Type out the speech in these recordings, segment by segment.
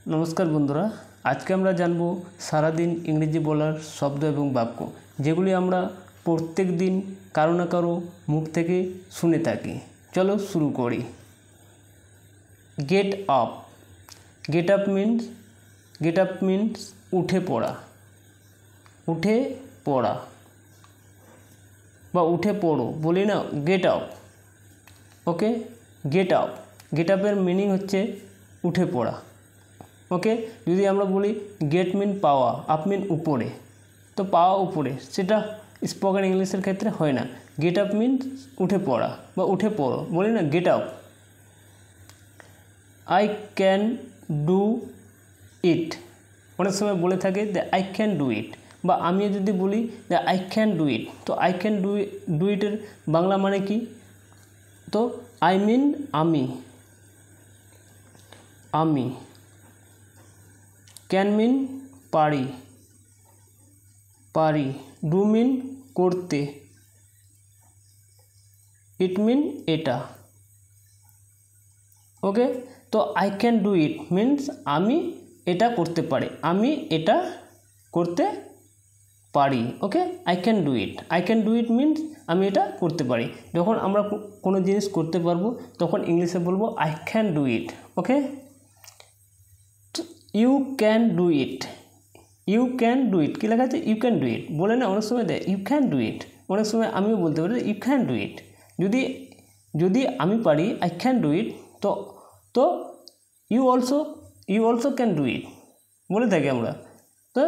नमस्कार बंधुरा आज के আমরা জানব সারা দিন ইংরেজি বলার শব্দ এবং বাক্য যেগুলি আমরা প্রত্যেক দিন কারো না কারো মুখ থেকে শুনে থাকি। চলো শুরু করি। Get up. Get up means उठे पड़ा বা उठे पड़ो बोली ना get up. Okay get up. Get अपर मीनिंग होच्छे उठे पड़ा। ओके यदि आमरा बोली गेट मीन पावा, आप मीन ऊपरे, तो पावा ऊपरे सेटा स्पोकन इंग्लिशेर क्षेत्रे हय ना। गेट अप मीन उठे पड़ा बा उठे पड़ो बोली ना get up. I can do it अनेक समय बोले थाके आई कैन डू इट बा आमी यदि बोली आई कैन डू इट तो I can do hitter Bangla माने कि तो आई मीन आमी कैन मीन पारी डू मीन करते इट मीन एटा। ओके तो I can do it means आमी एटा करते पारी, आमी एटा करते पारी। Okay I can do it means आमी एटा करते पारी। जखन आमरा कोनो जिनिस करते पारबो तखन इंग्लिशे बोलबो I can do it. Okay you can do it कि लेखा आछे यू कैन डू इट बोले ना अनेक समय दे यू कैन डू इट, अनेक समय आमिও बोलते पारी यू कैन डू इट। यदि आमी पारी आई कैन डू इट तो you also can do it बोले थाकि आमरा। तो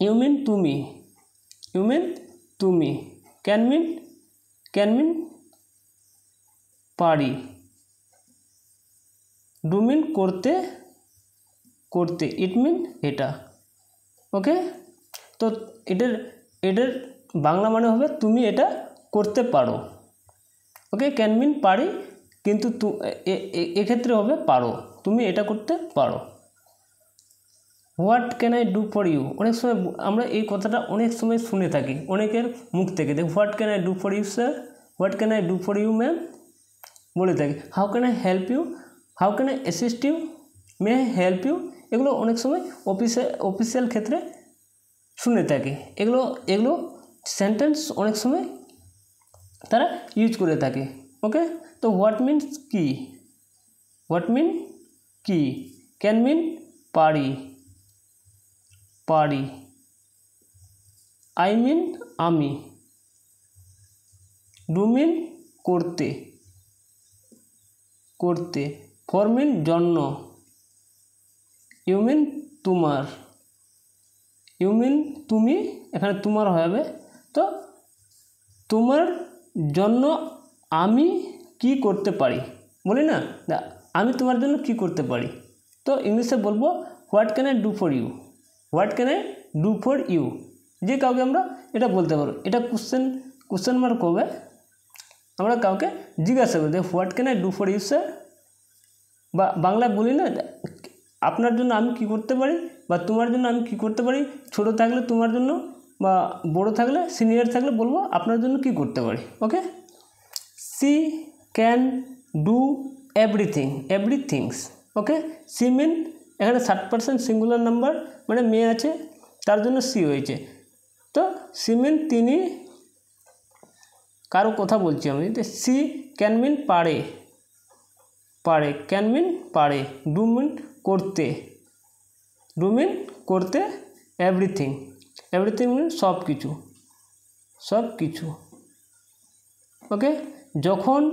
यू मीन तुमी कैन मीन पारी डू मीन करते इट मीन एटा। ओके तो एटर बांगला माने होबे तुमी एटा करते पारो। ओके कैन मीन पारी किन्तु ए क्षेत्रे होबे पारो, तुमी एटा करते पारो। What can I do for you अनेक समय आमरा एई कथाटा अनेक समय शुने थाकि अनेकेर मुख थेके देख what can I do for you sir, what can I do for you ma'am बोले थाकि how can I help you, how can I assist you, may I help you एगुलो अनेक समय अफिसियल क्षेत्रे शुने थाकि एगुलो सेंटेंस अनेक समय तारा यूज करे थाके। ओके तो व्हाट मीन की कैन मीन पारी आई मीन आमी डू मीन करते फर मीन जन्नो यू मीन तुमार यू मीन तुमी एखाने तुमार होबे तो तुमार जन्नो आमी की करते पारी बोली ना आमी तुम्हार जन्नो की करते पारी तो इंग्लिशे बोलबो what can I do for you, what can I do for you. जे काउके आमरा एटा बोलते पारो, एटा क्वेश्चन मार्क होबे आमरा काउके जिज्ञासा करब what can I do for you sir बा बांगला बोली ना आपनार जन्य आमी कि करते पारी बा तुम्हार जन्य आमी कि करते पारी। छोटो थाकले तुम्हार जन्य बा बड़ो थाकले सिनियर थाकले बोलबो आपनार जन्य कि करते पारी। Okay she can do everything's. Okay she mean एखाने 60% सिंगुलर नम्बर माने मेये आछे तार जन्य शी होयेछे तो शी मीन तिनी कारो कथा बोलছি আমি तो शी कैन मीन पारे कैन मीन पारे डू मीन करते एवरीथिंग मीन सब किछु। ओके जखन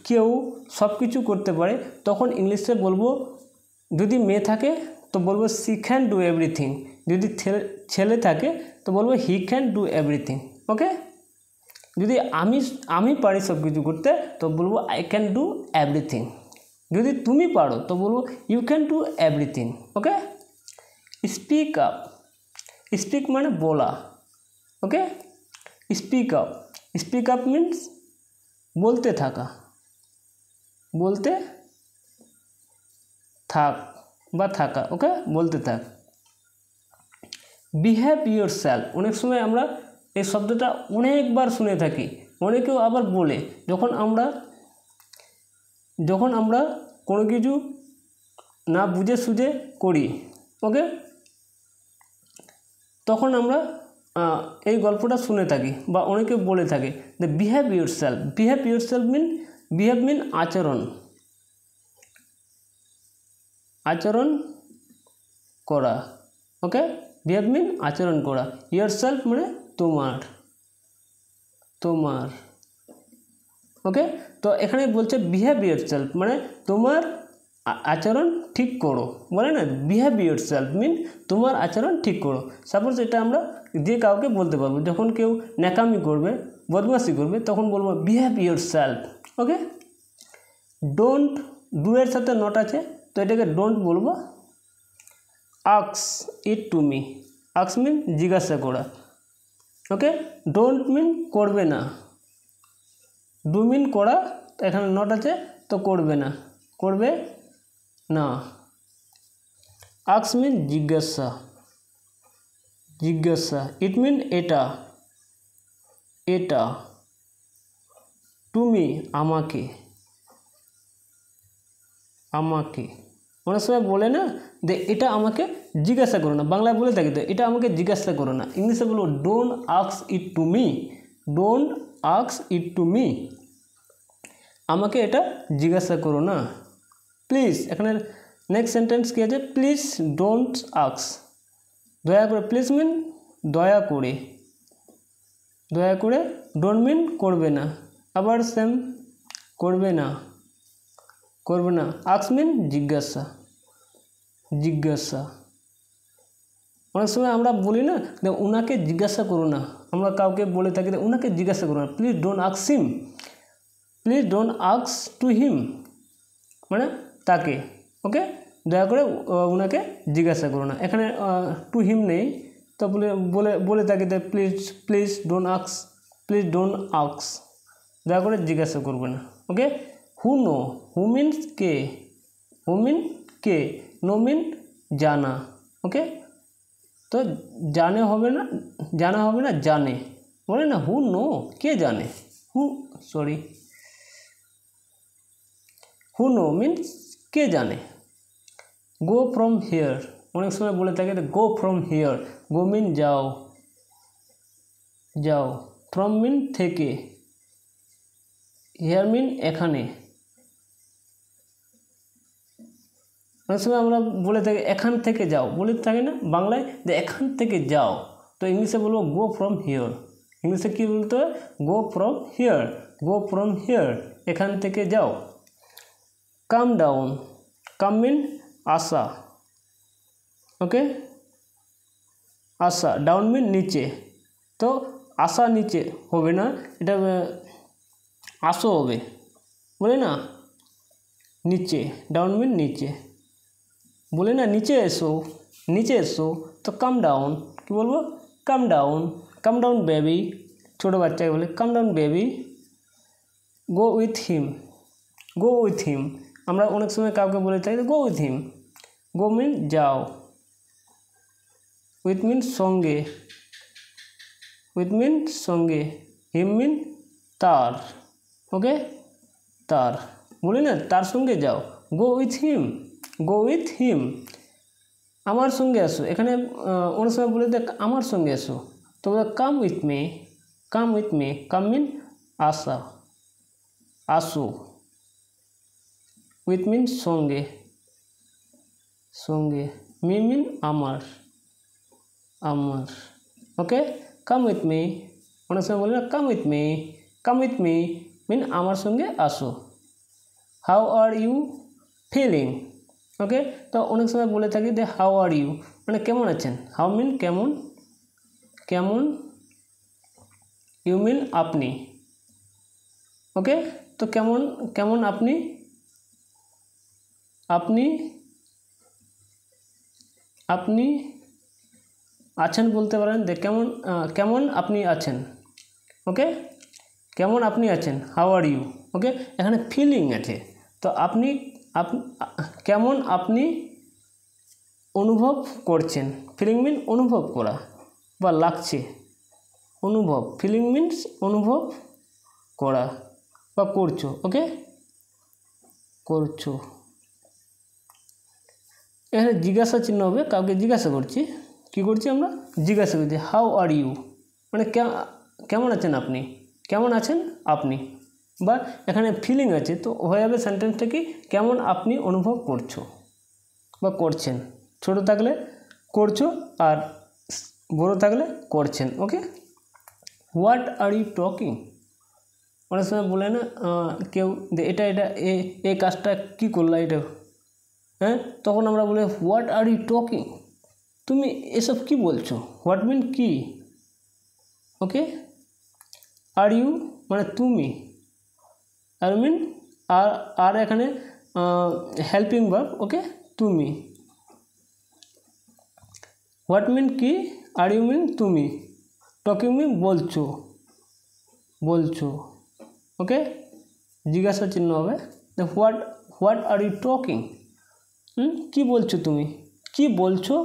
केउ सब किछु करते पारे तखन इंग्लिशे बोलबो यदि मेये थाके तो बोलबो शी कैन डू एवरीथिंग, यदि छेले थाके तो बोलबो he can do everything. Okay यदि आमी पारी सब किछु करते तो बोलबो आई कैन डू एवरीथिंग, यदि तुमी पारो तो बोलबो you can do everything. Okay speak माने बोला। ओके स्पीक अप मीन्स बोलते थाका, बोलते थाक बा थाका। ओके बोलते थाक। बिहेव योरसेल्फ अनेक समय आमरा এই শব্দটা অনেকবার শুনে থাকি, অনেকেও আবার বলে যখন আমরা কোনো কিছু না বুঝে সুঝে করি, ওকে, তখন আমরা এই গল্পটা শুনে থাকি বা অনেকে বলে থাকে যে বিহেভ ইয়োরসেলফ। বিহেভ ইয়োরসেলফ মিন আচরণ, আচরণ করা, ওকে, বিহেভ মিন আচরণ করা, ইয়োরসেলফ মানে তোমার, তোমার, ওকে। তো এখানে বলছে বিহেভ ইয়োরসেলফ মানে তোমার আচরণ ঠিক করো, বলে না বিহেভ ইয়োরসেলফ মিন তোমার আচরণ ঠিক করো। সাপোজ এটা আমরা যে কাউকে বলতে পারবো, যখন কেউ ন্যাকামি করবে, বদমাশি করবে, তখন বলবো behave yourself, okay. Don't, do এর সাথে নট আছে, তো এটাকে ডোন্ট বলবো। আক্স ইট টু মি, আক্স মিন জিজ্ঞাসা করা, ওকে। ডোন্ট মিন করবে না, ডু মিন করা, এখানে নট আছে তো করবে না, করবে না। আক্স মিন জিজ্ঞাসা, জিজ্ঞাসা, ইট মিন এটা, এটা। টু মি আমাকে, আমাকে। অনেক সময় বলে না যে এটা আমাকে জিজ্ঞাসা করো না, বাংলায় বলে থাকি তো এটা আমাকে জিজ্ঞাসা করো না, ইংলিশে বলবো don't ask it to me, don't ask it to me, আমাকে এটা জিজ্ঞাসা করো না। প্লিজ, এখানে নেক্সট সেন্টেন্স কী আছে, প্লিজ ডোন্ট আস্ক, দয়া করে, প্লিজ মিন দয়া করে, দয়া করে, ডোন্ট মিন করবে না, আবার সেম করবে না, করবে না। আস্ক মিন জিজ্ঞাসা, জিজ্ঞাসা। অনেক সময় আমরা বলি না যে উনাকে জিজ্ঞাসা করো না, আমরা কাউকে বলে থাকি যে উনাকে জিজ্ঞাসা করো না, please don't ask him, please don't ask to him মানে তাকে, ওকে, দয়া করে উনাকে জিজ্ঞাসা করো না। এখানে টু হিম নেই, তো বলে থাকি যে please, please don't ask, please don't ask, দয়া করে জিজ্ঞাসা করবে না, okay. Who know, who means কে, হু মিন কে, নো মিন জানা, ওকে। তো জানে হবে না, জানা হবে না, জানে, বলে না হু নো, কে জানে, হু, সরি, হু নো মিনস কে জানে। গো ফ্রম হিয়ার, অনেক সময় বলে থাকে গো ফ্রম হিয়ার, গো মিন যাও, যাও, ফ্রম মিন থেকে, হিয়ার মিন এখানে। অনেক সময় আমরা বলে থাকি এখান থেকে যাও, বলে থাকি না বাংলায় যে এখান থেকে যাও, তো ইংলিশে বলবো গো ফ্রম হিয়ার, ইংলিশে কী বলতে হয়, গো from here, go from here, এখান থেকে যাও। কাম ডাউন, কাম মিন আসা, ওকে, আসা, ডাউন মিন নিচে, তো আসা নিচে হবে না, এটা আসো হবে, বলে না নিচে, ডাউন মিন নিচে, বলে না নিচে এসো, নিচে এসো, তো কাম ডাউন, কী বলবো, calm down, calm down baby, ছোটো বাচ্চাকে বলে calm down baby. Go with him, go with him, আমরা অনেক সময় কাউকে বলে থাকি গো উইথ হিম, গো মিন যাও, উইথ মিন সঙ্গে, উইথ মিন সঙ্গে, হিম মিন তার, ওকে, তার, বলি না তার সঙ্গে যাও, গো উইথ হিম, গো উইথ হিম। আমার সঙ্গে আসো, এখানে অনেক সময় বলে দেখ আমার সঙ্গে এসো, তো come with me, come with me, come mean আসা, আসো, উইথ মিন সঙ্গে, সঙ্গে, মি মিন আমার, আমার, ওকে। কাম উইথ মি, অনেক সময় বলে না come with me, come with me mean আমার সঙ্গে আসো। How are you feeling, okay, তো অনেক সময় বলে থাকি যে হাউ আর ইউ মানে কেমন আছেন, হাউ মিন কেমন, কেমন, ইউ মিন আপনি, ওকে। তো কেমন, কেমন আপনি, আপনি, আপনি আছেন বলতে পারেন যে কেমন, কেমন আপনি আছেন, ওকে, কেমন আপনি আছেন, হাউ আর ইউ, ওকে। এখানে ফিলিং আছে, তো আপনি কেমন আপনি অনুভব করছেন, ফিলিং মিন অনুভব করা বা লাগছে, অনুভব, ফিলিং মিনস অনুভব করা বা করছো, ওকে, করছো। এখানে জিজ্ঞাসা চিহ্ন হবে, কাউকে জিজ্ঞাসা করছি। কী করছি আমরা? জিজ্ঞাসা করছি। হাউ আর ইউ মানে কেমন আছেন আপনি, কেমন আছেন আপনি। বা এখানে ফিলিং আছে, তো হয়ে যাবে সেন্টেন্সটা কি, কেমন আপনি অনুভব করছো বা করছেন। ছোটো থাকলে করছো, আর বড়ো থাকলে করছেন। ওকে। হোয়াট আর ইউ টকিং, অনেক সময় বলে না কেউ এটা এই কাজটা কী করলা এটা, হ্যাঁ, তখন আমরা বলি হোয়াট আর ইউ টকিং, তুমি এসব কি বলছো। হোয়াট মিন কি, ওকে। আর ইউ মানে তুমি, আর মিন আর এখানে হেল্পিং ভার্ব, ওকে, তুমি। হোয়াট মিন কি, আর ইউ মিন তুমি, টকিং মিন বলছো, ওকে। জিজ্ঞাসা চিহ্ন হবে হোয়াট আর ইউ টকিং, কী বলছো তুমি, কি বলছো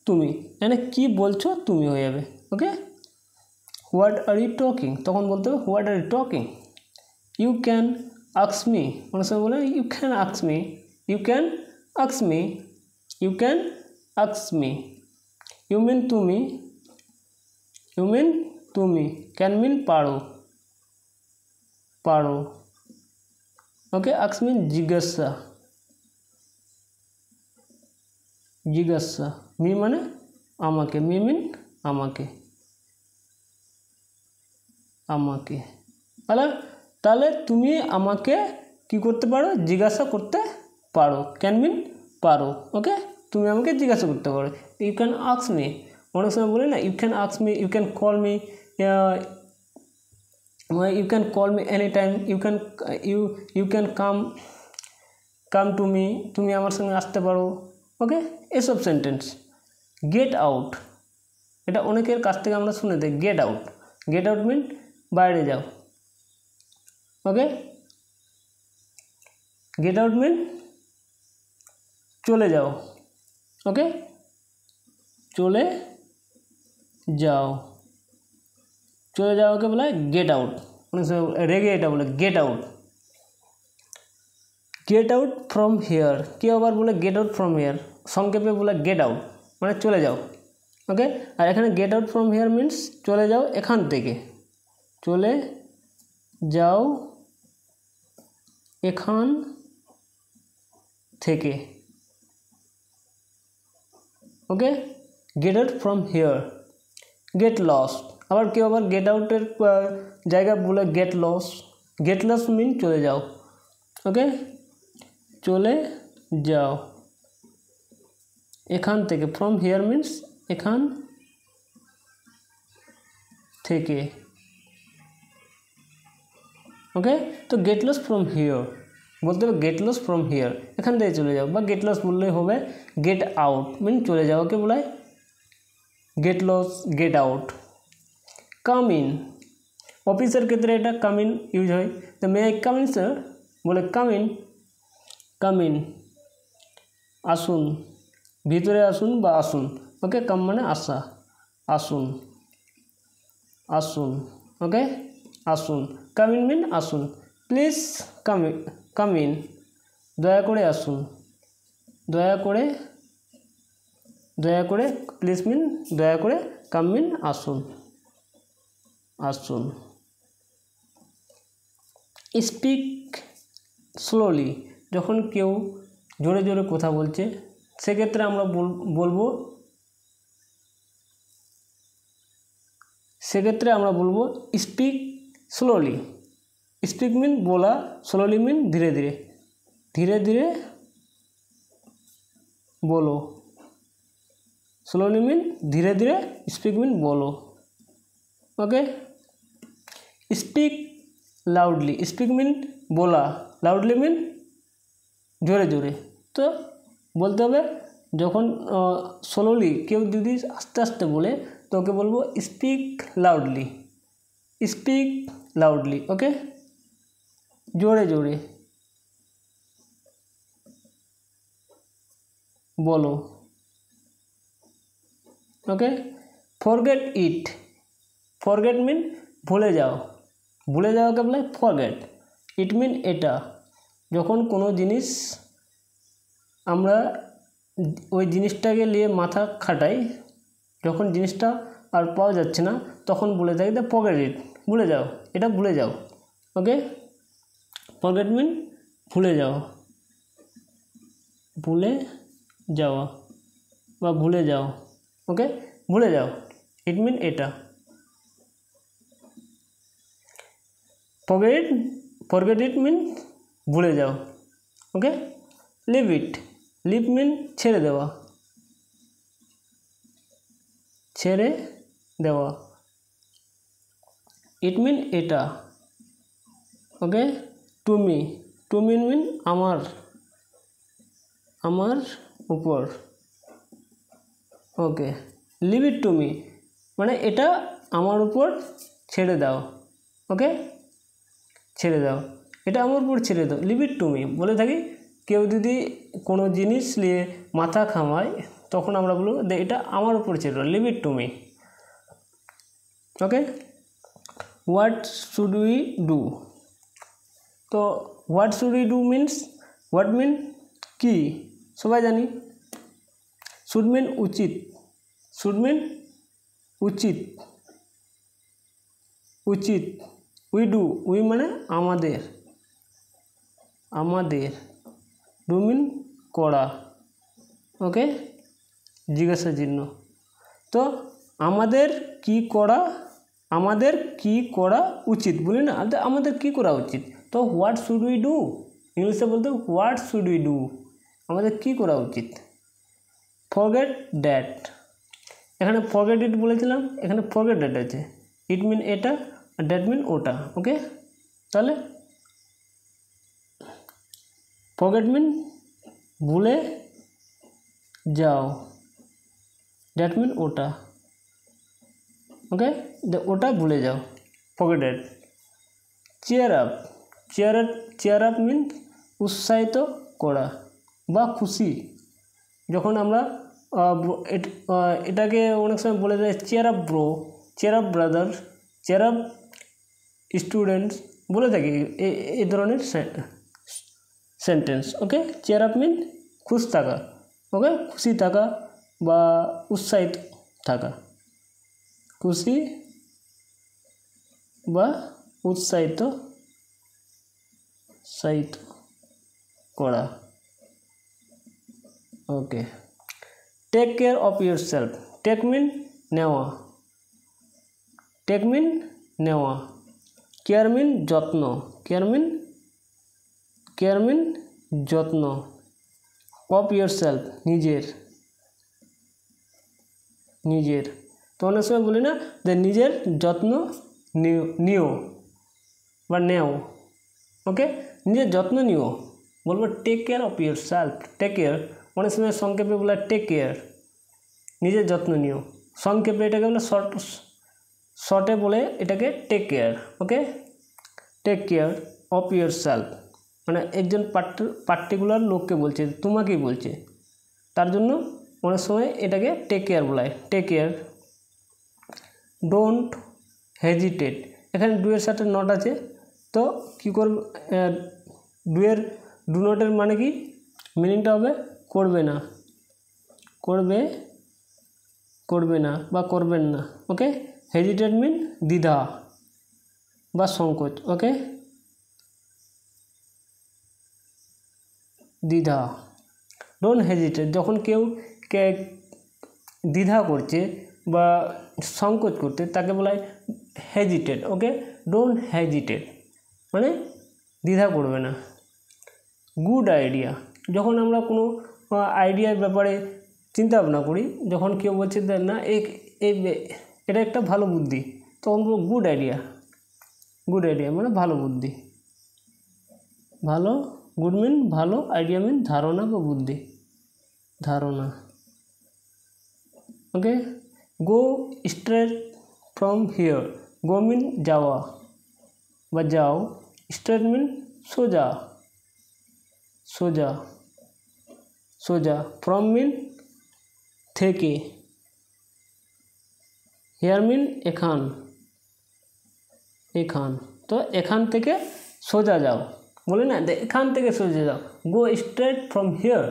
তুমি, মানে কি বলছো তুমি হয়ে যাবে। Okay. What are you talking, তখন বলতে হবে what are you talking. You can ask me, অনেক সময় বলে you can ask me, you can ask me, you can ask me. You mean তুমি, ইউ মিন তুমি। ক্যান মিন পারো, ওকে। আস্ক মিন জিজ্ঞাসা, মি মানে আমাকে, মি মিন আমাকে, তাহলে তুমি আমাকে কি করতে পারো, জিজ্ঞাসা করতে পারো। ক্যান মিন পারো, ওকে। তুমি আমাকে জিজ্ঞাসা করতে পারো। ইউ ক্যান আস্ক মি, অনেক সময় বলে না you can ask me, you can call me, you can call me any time, you can come to me, তুমি আমার সঙ্গে আসতে পারো, ওকে। এসব সেন্টেন্স। গেট আউট, এটা অনেকের কাছ থেকে আমরা শুনে থাকি, গেট আউট মিন বাইরে যাও, ওকে। গেট আউট মিন চলে যাও, ওকে, চলে যাওকে বলা হয় গেট আউট। অনেক সময় রেগে এটা বলে গেট আউট ফ্রম হিয়ার, কেউ আবার বলে গেট আউট ফ্রম হিয়ার, সংক্ষেপে বলে গেট আউট মানে চলে যাও, ওকে। আর এখানে get out from here means চলে যাও এখান থেকে, চলে যাও এখান থেকে, okay. Get out from here. Get lost, আবার কেউ আবার গেট আউটের জায়গায় বলে গেট লস মিন চলে যাও, ওকে। চলে যাও এখান থেকে, ফ্রম হিয়ার মিন্স এখান থেকে, ওকে। তো গেট লস ফ্রম হিয়ার বলতে হবে গেট লস ফ্রম হিয়ার, এখান থেকে চলে যাও, বা গেট লস বললেই হবে। গেট আউট মিন চলে যাওয়াকে বলায় get lost, get out. Come in, অফিসের ক্ষেত্রে এটা কাম ইন ইউজ হয়। তো may I come in sir, বলে কাম ইন আসুন, ভিতরে আসুন বা আসুন, ওকে। কাম মানে আসা, আসুন, ওকে, আসুন। কাম ইন মিন আসুন। প্লিজ কাম ইন, দয়া করে আসুন, দয়া করে প্লিজ মিন দয়া করে, কাম মিন আসুন। স্পিক স্লোলি, যখন কেউ জোরে জোরে কথা বলছে সেক্ষেত্রে আমরা বলবো স্পিক স্লোলি। স্পিক মিন বলা, স্লোলি মিন ধীরে ধীরে বলো, স্লোলি মিন ধীরে ধীরে, স্পিক মিন বলো, ওকে। স্পিক লাউডলি, স্পিক মিন বলা, লাউডলি মিন জোরে জোরে। তো বলতে হবে যখন স্লোলি কেউ যদি আস্তে আস্তে বলে তো ওকে বলবো স্পিক লাউডলি, ওকে, জোরে জোরে বলো, ওকে। ফরগেট মিন ভুলে যাওয়াকে বলে ফরগেট। ইট মিন এটা, যখন কোনো জিনিস আমরা ওই জিনিসটাকে নিয়ে মাথা খাটাই, যখন জিনিসটা আর পাওয়া যাচ্ছে না তখন বলে থাকি দ্য ফরগেট ইট, ভুলে যাও, এটা ভুলে যাও। ওকে, ফরগেট মিন ভুলে যাওয়া, ভুলে যাওয়া বা ভুলে যাও। ওকে, ভুলে যাও, ইট মিন এটা। ফরগেট ইট মিন ভুলে যাও। ওকে, লিভ ইট, লিভ মিন ছেড়ে দেওয়া, ছেড়ে দেওয়া। ইট মিন এটা। ওকে, টু মি, টু মিন আমার, আমার উপর। ওকে, লিভ ইট টু মি মানে এটা আমার উপর ছেড়ে দাও। ওকে, ছেড়ে দাও, এটা আমার উপর ছেড়ে দাও। লিভ ইট টু মি বলে থাকি কেউ যদি কোনো জিনিস নিয়ে মাথা ঘামায় তখন আমরা বলবো এটা আমার উপর ছেড়ে দাও, leave it to me. Okay, what should we do, তো what should we do means, what mean কি, সবাই জানি। শুড মিন উচিত, শুড মিন উচিত, উচিত। উই ডু, উই মানে আমাদের, আমাদের। ডু মিন করা। ওকে, জিজ্ঞাসা চিহ্ন। তো আমাদের কি করা, আমাদের কি করা উচিত বলি না, আমাদের কি করা উচিত। তো হোয়াট শুড উই ডু, ইংলিশে বলতে হোয়াট শুড উই ডু, আমাদের কি করা উচিত। ফরগেট দ্যাট, এখানে ফরগেট ইট বলেছিলাম, এখানে ফরগেট দ্যাট আছে। ইট মিন এটা আর দ্যাট মিন ওটা। ওকে, তাহলে ফরগেট মিন ভুলে যাও, দ্যাট মিন ওটা। ওকে, ওটা ভুলে যাও, forget that. Cheer up, cheer up mean উৎসাহিত করা বা খুশি। যখন আমরা এটাকে অনেক সময় বলে দেয় chair up bro, chair up brother, chair up students, বলে থাকি এই ধরনের সেন্টেন্স। ওকে, চেয়ার আপ মিন খুশ থাকা। ওকে, খুশি থাকা বা উৎসাহিত থাকা, খুশি বা উৎসাহিত করা। Okay, take care of your self, take mean নেওয়া, টেক মিন নেওয়া। কেয়ার মিন যত্ন, কেয়ার মিন যত্ন। অফ ইউর সেলফ নিজের, নিজের। তো অনেক সময় বলি না যে নিজের যত্ন নিও বা নেও। ওকে, নিজের যত্ন নিও, বলবো take care of your self. Take care অনেক সময় সংক্ষেপে বলে টেক কেয়ার, নিজের যত্ন নিও। সংক্ষেপে এটাকে বলে শর্টে বলে এটাকে take care. Okay, take care of your self মানে একজন পার্টিকুলার লোককে বলছে, তোমাকেই বলছে, তার জন্য অনেক সময় এটাকে টেক কেয়ার বলায়, টেক কেয়ার। ডোন্ট হেজিটেট, এখানে ডুয়ের সাথে নট আছে, তো কী করবে, ডু নটের মানে কি মিনিংটা হবে করবে না, করবে না বা করবেন না। ওকে, হেজিটেট মিন দ্বিধা বা সংকোচ। ওকে, দ্বিধা। ডোন্ট হেজিটেট, যখন কেউ দ্বিধা করছে বা সংকোচ করতে তাকে বলা হয় হেজিটেট। ওকে, ডোন্ট হেজিটেট মানে দ্বিধা করবে না। গুড আইডিয়া, যখন আমরা কোনো আইডিয়ার ব্যাপারে চিন্তা ভাবনা করি, যখন কেউ বলছে না এটা একটা ভালো বুদ্ধি, তখন বলবো গুড আইডিয়া। গুড আইডিয়া মানে ভালো বুদ্ধি, ভালো। গুড মিন ভালো, আইডিয়া মিন ধারণা বা বুদ্ধি, ধারণা। ওকে, গো স্ট্রেট ফ্রম হিয়ার, গো মিন যাওয়া বা যাও, স্ট্রেট মিন সোজা, সোজা, সোজা। ফ্রম মিন থেকে, হিয়ার মিন এখান, এখান। তো এখান থেকে সোজা যাও বলে না, এখান থেকে সোজা যাও, গো স্ট্রেট ফ্রম হিয়ার।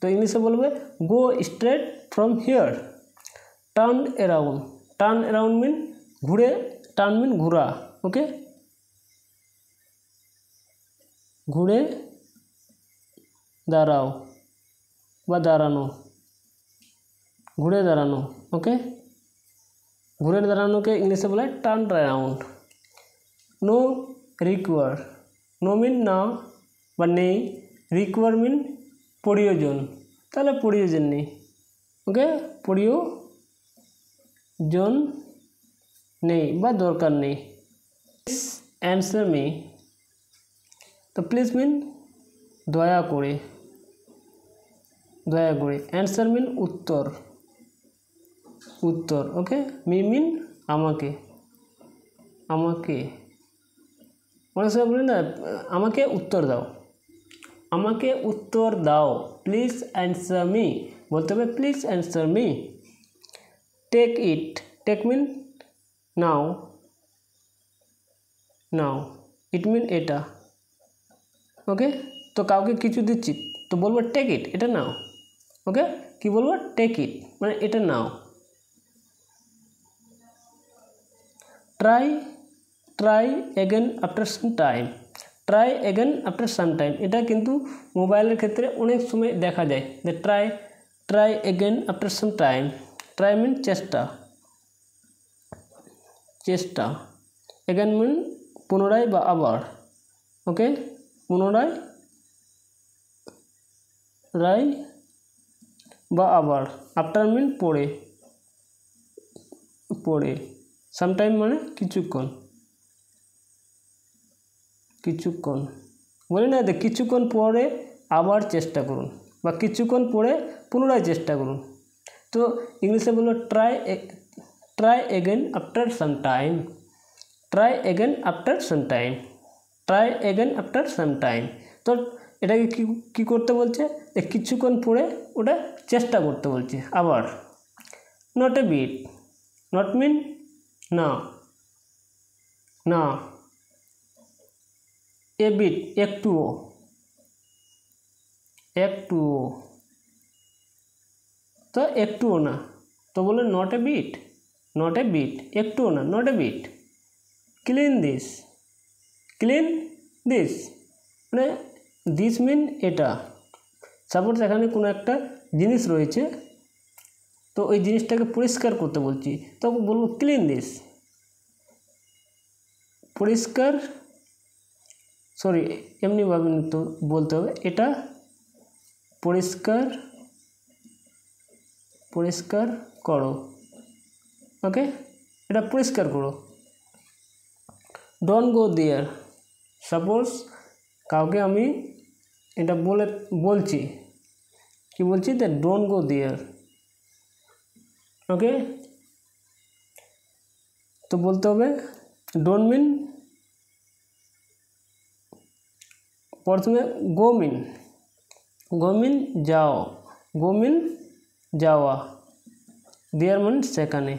তো তো ইংলিশে বলবে go straight from here. Turn around mean ঘুরে, টার্ন মিন ঘোরা, ওকে, ঘুরে দাঁড়াও বা দাঁড়ানো, ঘুরে দাঁড়ানো, ওকে, ঘুরে দাঁড়ানোকে ইংলিশে বলে turn around. No require, no mean না বা নেই, রিকোয়ার মিন প্রয়োজন, তাহলে প্রয়োজন নেই, ওকে, প্রয়োজন নেই বা দরকার নেই। প্লিজ অ্যান্সার মি, তো প্লিজ মিন দয়া করে, দয়া করে, অ্যান্সার মিন উত্তর, উত্তর, ওকে, মি মিন আমাকে, আমাকে, অনেক সময় বলি না আমাকে উত্তর দাও, আমাকে উত্তর দাও, প্লিজ অ্যান্সার মি, বলতে হবে please answer me. Take it, take mean নাও, নাও, ইট মিন এটা, ওকে, তো কাউকে কিছু দিচ্ছি তো বলবো টেক ইট, এটা নাও, ওকে, কি বলবো টেক ইট মানে এটা নাও। Try again after some time, try again after some time, এটা কিন্তু মোবাইলের ক্ষেত্রে অনেক সময় দেখা যায় যে try again after some time. Try mean চেষ্টা, চেষ্টা, এগেন মিন পুনরায় বা আবার, ওকে, পুনরায় রায় বা আবার, আফটার মিন পরে, পরে, সামটাইম মানে কিছুক্ষণ, কিছুক্ষণ, বলি না যে কিছুক্ষণ পরে আবার চেষ্টা করুন বা কিছুক্ষণ পরে পুনরায় চেষ্টা করুন। তো ইংলিশে বললো try again after some time, try again after some time, try again after some time. তো এটাকে কী করতে বলছে, কিছুক্ষণ পরে ওটা চেষ্টা করতে বলছে আবার। Not a bit, not mean না, না, এ বিট একটুও, একটুও, তো একটুও না, তো বলে not a bit, not a bit, একটুও না, not a bit. Clean this, clean this মানে দিস মিন এটা, সাপোজ এখানে কোনো একটা জিনিস রয়েছে তো ওই জিনিসটাকে পরিষ্কার করতে বলছি তো বলবো ক্লিন দিস, পরিষ্কার, সরি এমনিভাবে তো বলতে হবে এটা পরিষ্কার, পরিষ্কার করো, ওকে, এটা পরিষ্কার করো। ডোন্ট গো দেয়ার, সাপোজ কাউকে আমি এটা বলছি কি বলছি দ্যাট ডোন্ট গো দেয়ার, ওকে, তো বলতে হবে ডোন্ট মিন প্রথমে গো মিন যাও, গো মিন যাওয়া, দেয়ার মানে সেখানে,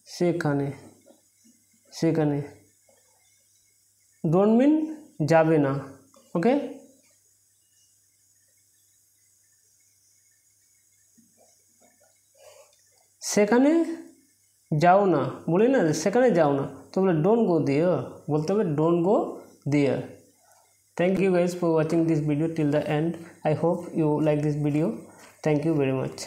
সেখানে, সেখানে, ডোন্ট মিন যাবে না, ওকে, সেখানে যাও না, বলি না সেখানে যাও না তো বলে ডোন্ট গো দেয়ার, বলতে হবে don't go there. Thank you guys for watching this video till the end. I hope you like this video. Thank you very much.